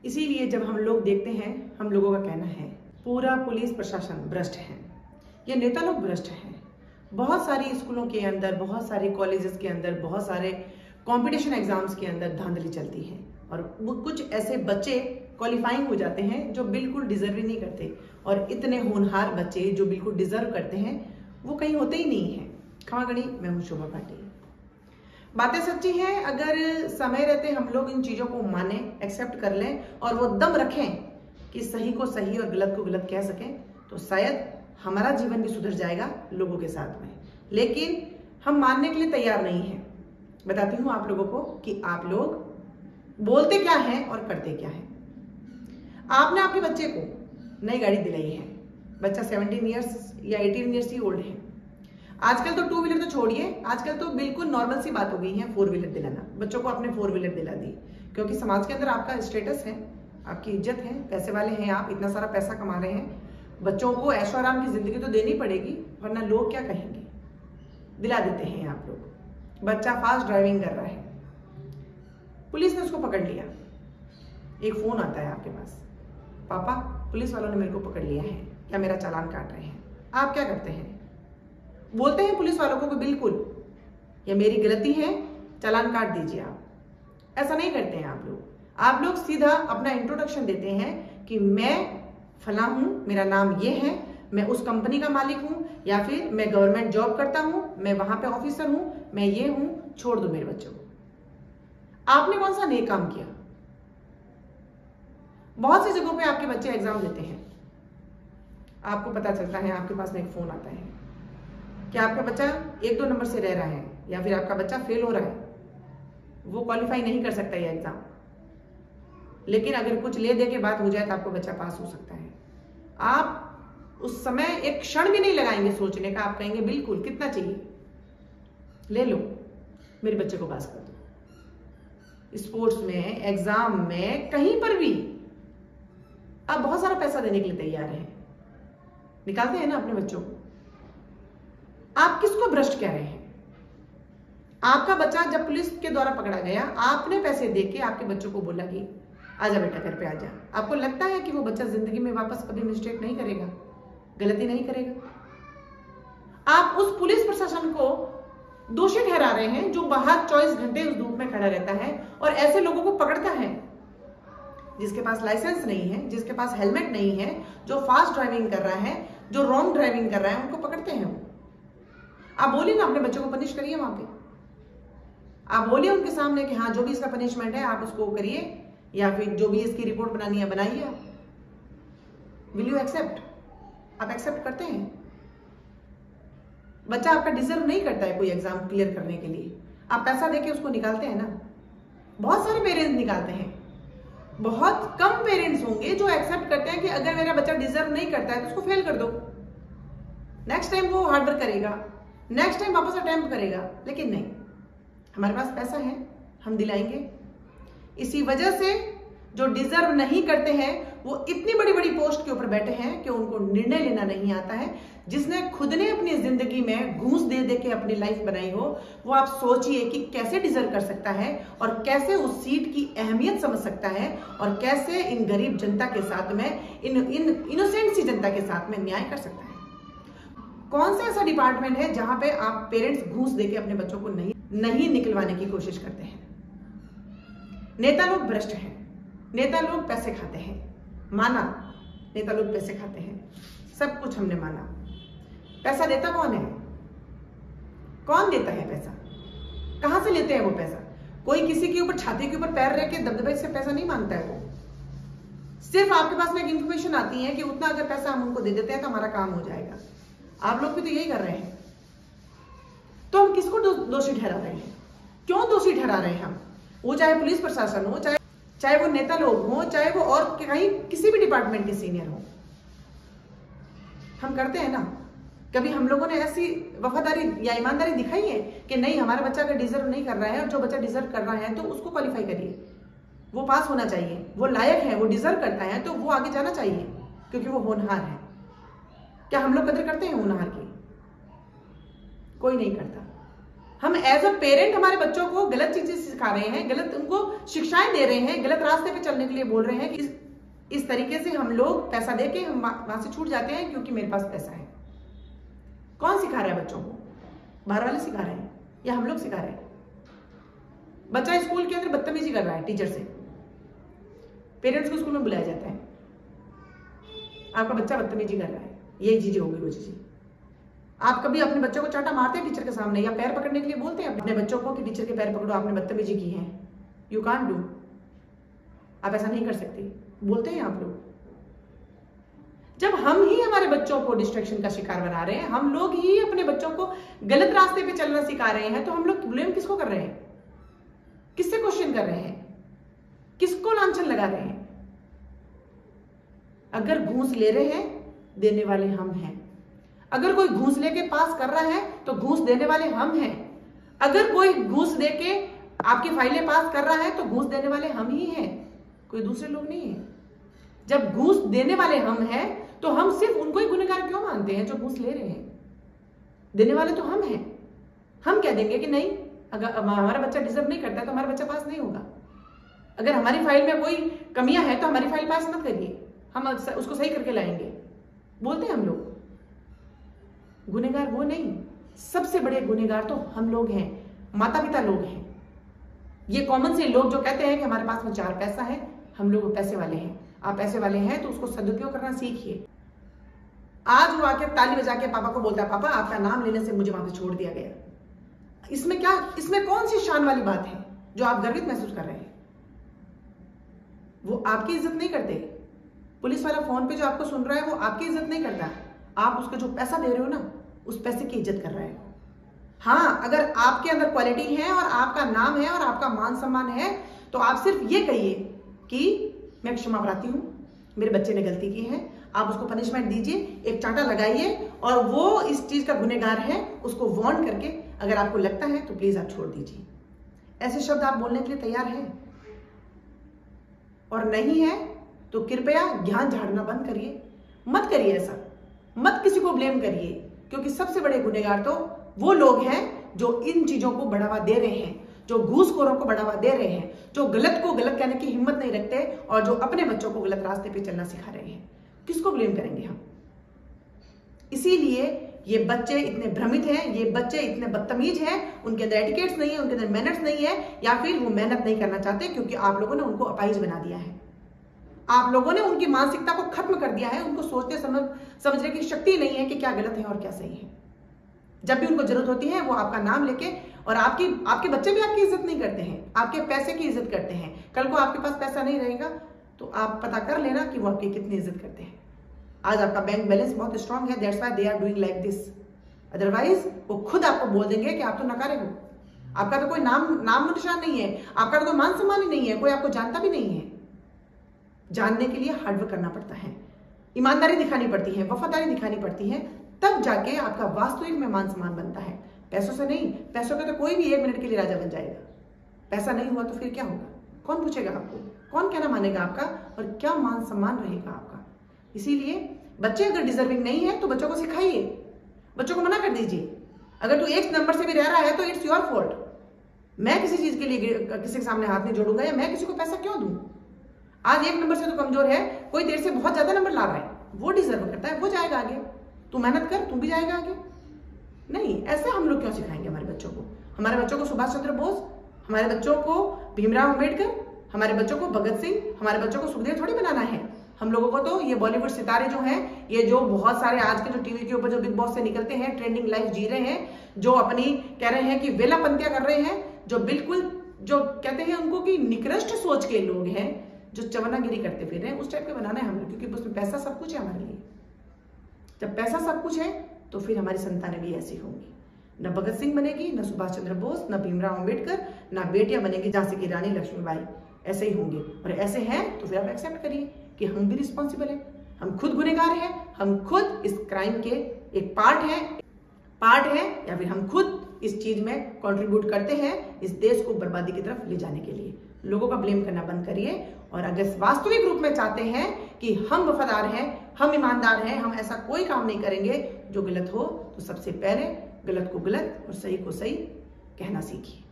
इसीलिए जब हम लोग देखते हैं, हम लोगों का कहना है पूरा पुलिस प्रशासन भ्रष्ट है, ये नेता लोग भ्रष्ट हैं। बहुत सारी स्कूलों के अंदर, बहुत सारे कॉलेजेस के अंदर, बहुत सारे कंपटीशन एग्जाम्स के अंदर धांधली चलती है और वो कुछ ऐसे बच्चे क्वालिफाइंग हो जाते हैं जो बिल्कुल डिजर्व ही नहीं करते, और इतने होनहार बच्चे जो बिल्कुल डिजर्व करते हैं वो कहीं होते ही नहीं है। क्षमा करिए, मैं हूँ शोभा भाटी। बातें सच्ची हैं। अगर समय रहते हम लोग इन चीजों को माने, एक्सेप्ट कर लें और वो दम रखें कि सही को सही और गलत को गलत कह सकें, तो शायद हमारा जीवन भी सुधर जाएगा लोगों के साथ में। लेकिन हम मानने के लिए तैयार नहीं हैं। बताती हूँ आप लोगों को कि आप लोग बोलते क्या हैं और करते क्या हैं। आपने आपके बच्चे को नई गाड़ी दिलाई है, बच्चा 17 ईयर्स या 18 ईयर्स ही ओल्ड है। आजकल तो 2 व्हीलर तो छोड़िए, आजकल तो बिल्कुल नॉर्मल सी बात हो गई है 4 व्हीलर दिलाना। बच्चों को आपने 4 व्हीलर दिला दी क्योंकि समाज के अंदर आपका स्टेटस है, आपकी इज्जत है, पैसे वाले हैं आप, इतना सारा पैसा कमा रहे हैं। बच्चों को ऐशो आराम की जिंदगी तो देनी पड़ेगी, वरना लोग क्या कहेंगे। दिला देते हैं आप लोग। बच्चा फास्ट ड्राइविंग कर रहा है, पुलिस ने उसको पकड़ लिया। एक फोन आता है आपके पास, पापा पुलिस वालों ने मेरे को पकड़ लिया है, क्या मेरा चालान काट रहे हैं। आप क्या करते हैं? बोलते हैं पुलिस वालों को कि बिल्कुल ये मेरी गलती है, चालान काट दीजिए आप। ऐसा नहीं करते हैं आप लोग। आप लोग सीधा अपना इंट्रोडक्शन देते हैं कि मैं फला हूं, मेरा नाम ये है, मैं उस कंपनी का मालिक हूं, या फिर मैं गवर्नमेंट जॉब करता हूं, मैं वहां पे ऑफिसर हूं, मैं ये हूं, छोड़ दो मेरे बच्चों को। आपने कौन सा नेक काम किया? बहुत सी जगहों पे आपके बच्चे एग्जाम देते हैं, आपको पता चलता है, आपके पास में एक फोन आता है कि आपका बच्चा 1-2 नंबर से रह रहा है या फिर आपका बच्चा फेल हो रहा है, वो क्वालिफाई नहीं कर सकता ये एग्जाम। लेकिन अगर कुछ ले दे के बात हो जाए तो आपका बच्चा पास हो सकता है। आप उस समय एक क्षण भी नहीं लगाएंगे सोचने का, आप कहेंगे बिल्कुल कितना चाहिए, ले लो, मेरे बच्चे को पास कर दो। स्पोर्ट्स में, एग्जाम में, कहीं पर भी आप बहुत सारा पैसा देने के लिए तैयार हैं, निकालते हैं ना अपने बच्चों को। आप किसको भ्रष्ट कह रहे हैं? आपका बच्चा जब पुलिस के द्वारा पकड़ा गया, आपने पैसे देके आपके बच्चों को बोला कि आजा बेटा घर पे आजा। आपको लगता है कि वो बच्चा जिंदगी में वापस कभी मिस्टेक नहीं करेगा, गलती नहीं करेगा? आप उस पुलिस प्रशासन को दोषी ठहरा रहे हैं जो बाहर 24 घंटे उस धूप में खड़ा रहता है और ऐसे लोगों को पकड़ता है जिसके पास लाइसेंस नहीं है, जिसके पास हेलमेट नहीं है, जो फास्ट ड्राइविंग कर रहा है, जो रॉन्ग ड्राइविंग कर रहा है, उनको पकड़ते हैं वो। आप बोलिए ना, अपने बच्चों को पनिश करिए वहां पे। आप बोलिए उनके सामने कि हाँ जो भी इसका पनिशमेंट है आप उसको करिए, या फिर जो भी इसकी रिपोर्ट बनानी है बनाइए। Will you accept? आप एक्सेप्ट करते हैं? बच्चा आपका डिजर्व नहीं करता है कोई एग्जाम क्लियर करने के लिए, आप पैसा देके उसको निकालते हैं ना। बहुत सारे पेरेंट्स निकालते हैं, बहुत कम पेरेंट्स होंगे जो एक्सेप्ट करते हैं कि अगर मेरा बच्चा डिजर्व नहीं करता है तो उसको फेल कर दो, नेक्स्ट टाइम वो हार्ड वर्क करेगा, नेक्स्ट टाइम वापस अटेम्प्ट करेगा। लेकिन नहीं, हमारे पास पैसा है, हम दिलाएंगे। इसी वजह से जो डिजर्व नहीं करते हैं वो इतनी बड़ी बड़ी पोस्ट के ऊपर बैठे हैं कि उनको निर्णय लेना नहीं आता है। जिसने खुद ने अपनी जिंदगी में घूस दे दे के अपनी लाइफ बनाई हो, वो आप सोचिए कि कैसे डिजर्व कर सकता है और कैसे उस सीट की अहमियत समझ सकता है और कैसे इन गरीब जनता के साथ में, इन इनोसेंट सी जनता के साथ में न्याय कर सकता है। कौन सा ऐसा डिपार्टमेंट है जहां पे आप पेरेंट्स घूस देके अपने बच्चों को नहीं निकलवाने की कोशिश करते हैं? नेता लोग भ्रष्ट हैं, नेता लोग पैसे खाते हैं, माना नेता लोग पैसे खाते हैं, सब कुछ हमने माना। पैसा देता कौन है? कौन देता है पैसा? कहां से लेते हैं वो पैसा? कोई किसी के ऊपर छाती के ऊपर पैर रख के दबदबे से पैसा नहीं मांगता है। वो सिर्फ आपके पास में एक इंफॉर्मेशन आती है कि उतना अगर पैसा हम उनको दे देते हैं तो हमारा काम हो जाएगा। आप लोग भी तो यही कर रहे हैं। तो हम किसको दोषी ठहरा रहे हैं? क्यों दोषी ठहरा रहे हैं हम? वो चाहे पुलिस प्रशासन हो, चाहे वो नेता लोग हो, चाहे वो और कहीं किसी भी डिपार्टमेंट के सीनियर हो। हम करते हैं ना। कभी हम लोगों ने ऐसी वफादारी या ईमानदारी दिखाई है कि नहीं, हमारा बच्चा अगर डिजर्व नहीं कर रहा है और जो बच्चा डिजर्व कर रहा है तो उसको क्वालिफाई करिए, वो पास होना चाहिए, वो लायक है, वो डिजर्व करता है तो वो आगे जाना चाहिए क्योंकि वो होनहार है। क्या हम लोग कदर करते हैं होनहार की? कोई नहीं करता। हम एज अ पेरेंट हमारे बच्चों को गलत चीजें सिखा रहे हैं, गलत उनको शिक्षाएं दे रहे हैं, गलत रास्ते पे चलने के लिए बोल रहे हैं। इस तरीके से हम लोग पैसा देके हम वहां से छूट जाते हैं क्योंकि मेरे पास पैसा है। कौन सिखा रहा है बच्चों को? बाहर वाले सिखा रहे हैं या हम लोग सिखा रहे हैं? बच्चा स्कूल के अंदर बदतमीजी कर रहा है टीचर से, पेरेंट्स को स्कूल में बुलाया जाता है, आपका बच्चा बदतमीजी कर रहा है, यही चीजें होगी वो चीजें। आप कभी अपने बच्चों को चाटा मारते हैं टीचर के सामने या पैर पकड़ने के लिए बोलते हैं अपने बच्चों को कि टीचर के पैर पकड़ो, आपने बदतमीजी की है? यू कांट डू, आप ऐसा नहीं कर सकते, बोलते हैं आप लोग। जब हम ही हमारे बच्चों को डिस्ट्रैक्शन का शिकार बना रहे हैं, हम लोग ही अपने बच्चों को गलत रास्ते पे चलना सिखा रहे हैं, तो हम लोग ब्लेम किसको कर रहे हैं? किससे क्वेश्चन कर रहे हैं? किसको लांछन लगा रहे हैं? अगर घूस ले रहे हैं, देने वाले हम हैं। अगर कोई घूस लेके पास कर रहा है तो घूस देने वाले हम हैं। अगर कोई घूस देके आपकी फाइलें पास कर रहा है तो घूस देने वाले हम ही हैं, कोई दूसरे लोग नहीं है। जब घूस देने वाले हम हैं तो हम सिर्फ उनको ही गुनहगार क्यों मानते हैं जो घूस ले रहे हैं? देने वाले तो हम हैं। हम कह देंगे कि नहीं, अगर हमारा बच्चा डिजर्व नहीं करता तो हमारा बच्चा पास नहीं होगा। अगर हमारी फाइल में कोई कमियां हैं तो हमारी फाइल पास मत करिए, हम उसको सही करके लाएंगे, बोलते हैं हम लोग। गुनहगार वो नहीं, सबसे बड़े गुनहगार तो हम लोग हैं, माता पिता लोग हैं। ये कॉमन से लोग जो कहते हैं कि हमारे पास में 4 पैसा है, हम लोग पैसे वाले हैं। आप पैसे वाले हैं तो उसको सदुपयोग करना सीखिए। आज वो आके ताली बजा के पापा को बोलता है, पापा आपका नाम लेने से मुझे वहां पे छोड़ दिया गया। इसमें क्या, इसमें कौन सी शान वाली बात है जो आप गर्वित महसूस कर रहे हैं? वो आपकी इज्जत नहीं करते। पुलिस वाला फोन पे जो आपको सुन रहा है वो आपकी इज्जत नहीं करता। आप उसको जो पैसा दे रहे हो ना, उस पैसे की इज्जत कर रहे हो। हाँ, अगर आपके अंदर क्वालिटी है और आपका नाम है और आपका मान सम्मान है तो आप सिर्फ ये कहिए कि मैं क्षमा प्रार्थी हूं, मेरे बच्चे ने गलती की है, आप उसको पनिशमेंट दीजिए, एक चांटा लगाइए, और वो इस चीज का गुनहगार है उसको वार्न करके अगर आपको लगता है तो प्लीज आप छोड़ दीजिए। ऐसे शब्द आप बोलने के लिए तैयार हैं? और नहीं है तो कृपया ज्ञान झाड़ना बंद करिए, मत करिए ऐसा, मत किसी को ब्लेम करिए, क्योंकि सबसे बड़े गुनहगार तो वो लोग हैं जो इन चीजों को बढ़ावा दे रहे हैं, जो घूसखोरों को बढ़ावा दे रहे हैं, जो गलत को गलत कहने की हिम्मत नहीं रखते और जो अपने बच्चों को गलत रास्ते पे चलना सिखा रहे हैं। किसको ब्लेम करेंगे हम? इसीलिए ये बच्चे इतने भ्रमित हैं, ये बच्चे इतने बदतमीज हैं, उनके अंदर एटिकेट्स नहीं है, उनके अंदर मैनर्स नहीं है, या फिर वो मेहनत नहीं करना चाहते क्योंकि आप लोगों ने उनको अपाहिज बना दिया है। आप लोगों ने उनकी मानसिकता को खत्म कर दिया है, उनको सोचने समझने की शक्ति नहीं है कि क्या गलत है और क्या सही है। जब भी उनको जरूरत होती है वो आपका नाम लेके, और आपके बच्चे भी आपकी इज्जत नहीं करते हैं, आपके पैसे की इज्जत करते हैं। कल को आपके पास पैसा नहीं रहेगा तो आप पता कर लेना कि वो आपकी कितनी इज्जत करते हैं। आज आपका बैंक बैलेंस बहुत स्ट्रांग है, that's why they are doing like this. Otherwise वो खुद आपको बोल देंगे कि आप तो नकारे हो, आपका तो कोई नाम निशान नहीं है, आपका तो कोई मान सम्मान ही नहीं है, कोई आपको जानता भी नहीं है। जानने के लिए हार्डवर्क करना पड़ता है, ईमानदारी दिखानी पड़ती है, वफादारी दिखानी पड़ती है, तब जाके आपका वास्तविक में मान सम्मान बनता है। पैसों से नहीं, पैसों के तो कोई भी 1 मिनट के लिए राजा बन जाएगा। पैसा नहीं हुआ तो फिर क्या होगा? कौन पूछेगा आपको? कौन कहना मानेगा आपका? और क्या मान सम्मान रहेगा आपका? इसीलिए बच्चे अगर डिजर्विंग नहीं है तो बच्चों को सिखाइए, बच्चों को मना कर दीजिए। अगर तू 1 नंबर से भी रह रहा है तो इट्स योर फॉल्ट। मैं किसी चीज के लिए किसी के सामने हाथ नहीं जोड़ूंगा, या मैं किसी को पैसा क्यों दूं? आज 1 नंबर से तो कमजोर है, कोई देर से बहुत ज्यादा नंबर ला रहा है, वो डिजर्व करता है, वो जाएगा आगे। तू मेहनत कर, तू भी जाएगा आगे। नहीं, ऐसे हम लोग क्यों सिखाएंगे हमारे बच्चों को? हमारे बच्चों को सुभाष चंद्र बोस, हमारे बच्चों को भीमराव अंबेडकर, हमारे बच्चों को भगत सिंह, हमारे बच्चों को सुखदेव थोड़ी बनाना है। हम लोगों को तो ये बॉलीवुड सितारे जो हैं, ये जो बहुत सारे आज के जो टीवी के ऊपर जो बिग बॉस से निकलते हैं, ट्रेंडिंग लाइफ जी रहे हैं, जो अपनी कह रहे हैं कि वेलापंतियां कर रहे हैं, जो बिल्कुल जो कहते हैं उनको कि निकृष्ट सोच के लोग हैं, जो चवनागिरी करते फिर रहे हैं, उस टाइप के बनाना है हम लोग, क्योंकि उसमें पैसा सब कुछ है हमारे लिए। जब पैसा सब कुछ है तो फिर हमारी संतानें भी ऐसी होंगी। न भगत सिंह बनेगी, न सुभाष चंद्र बोस, न भीमराव अंबेडकर, न बेटियां बनेगी झांसी की रानी लक्ष्मीबाई, ऐसे ही होंगे। और ऐसे हैं तो फिर आप एक्सेप्ट करिए कि हम भी रिस्पॉन्सिबल हैं, हम खुद गुनहगार हैं, हम खुद इस क्राइम के एक पार्ट है, या फिर हम खुद इस चीज में कंट्रीब्यूट करते हैं इस देश को बर्बादी की तरफ ले जाने के लिए। लोगों का ब्लेम करना बंद करिए, और अगर वास्तविक रूप में चाहते हैं कि हम वफादार हैं, हम ईमानदार हैं, हम ऐसा कोई काम नहीं करेंगे जो गलत हो, तो सबसे पहले गलत को गलत और सही को सही कहना सीखिए।